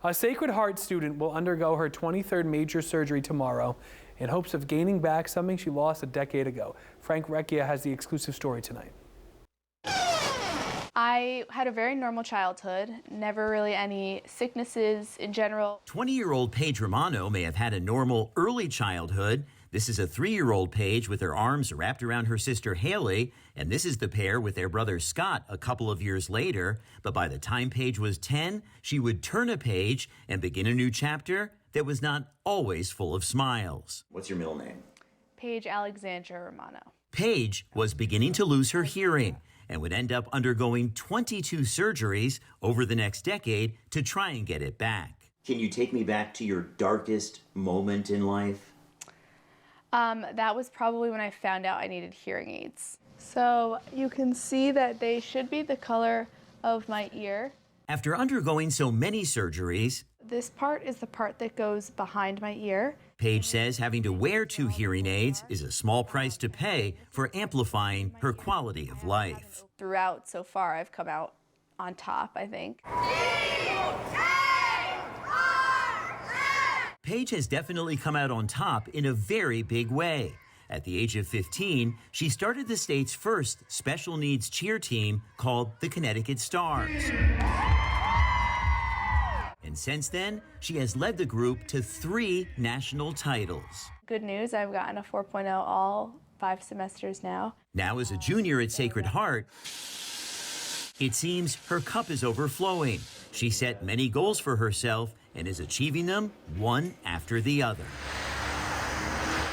A Sacred Heart student will undergo her 23rd major surgery tomorrow in hopes of gaining back something she lost a decade ago. Frank Recchia has the exclusive story tonight. I had a very normal childhood, never really any sicknesses in general. 20-year-old Paige Romano may have had a normal early childhood. This is a 3-year-old Paige with her arms wrapped around her sister Haley, and this is the pair with their brother Scott a couple of years later. But by the time Paige was 10, she would turn a page and begin a new chapter that was not always full of smiles. What's your middle name? Paige Alexandra Romano. Paige was beginning to lose her hearing and would end up undergoing 22 surgeries over the next decade to try and get it back. Can you take me back to your darkest moment in life? That was probably when I found out I needed hearing aids. So you can see that they should be the color of my ear. After undergoing so many surgeries, this part is the part that goes behind my ear. Paige says having to wear 2 hearing aids is a small price to pay for amplifying her quality of life. Throughout so far, I've come out on top, I think. Paige has definitely come out on top in a very big way. At the age of 15, she started the state's first special needs cheer team called the Connecticut Stars. And since then, she has led the group to 3 national titles. Good news, I've gotten a 4.0 all 5 semesters now. Now as a junior at Sacred Heart, it seems her cup is overflowing. She set many goals for herself and is achieving them one after the other.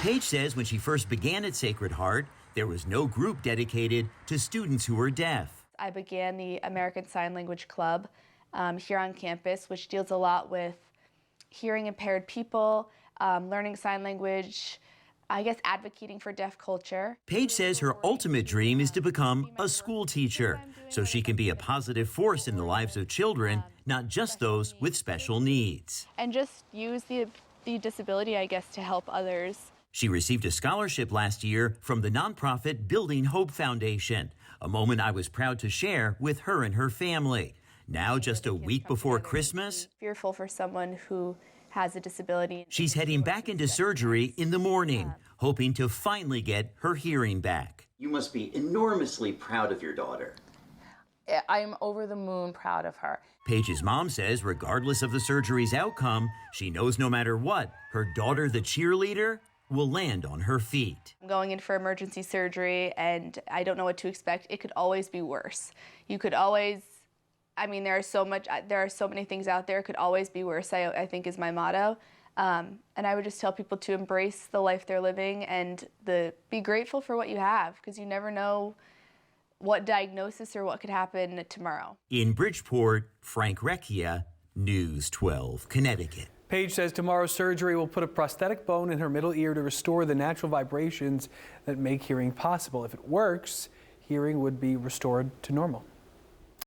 Paige says when she first began at Sacred Heart, there was no group dedicated to students who were deaf. I began the American Sign Language Club here on campus, which deals a lot with hearing impaired people, learning sign language, I guess advocating for deaf culture. Paige says her ultimate dream is to become a school teacher so she can be a positive force in the lives of children, not just those with special needs. And just use the disability, I guess, to help others. She received a scholarship last year from the nonprofit Building Hope Foundation, a moment I was proud to share with her and her family. Now, just a week before Christmas, fearful for someone who has a disability. She's heading back into surgery in the morning, hoping to finally get her hearing back. You must be enormously proud of your daughter. I'm over the moon proud of her. Paige's mom says regardless of the surgery's outcome, she knows no matter what, her daughter, the cheerleader, will land on her feet. I'm going in for emergency surgery and I don't know what to expect. It could always be worse. You could always, I mean, there are so many things out there. It could always be worse, I think is my motto. And I would just tell people to embrace the life they're living and be grateful for what you have, because you never know what diagnosis or what could happen tomorrow. In Bridgeport, Frank Recchia, News 12, Connecticut. Paige says tomorrow's surgery will put a prosthetic bone in her middle ear to restore the natural vibrations that make hearing possible. If it works, hearing would be restored to normal.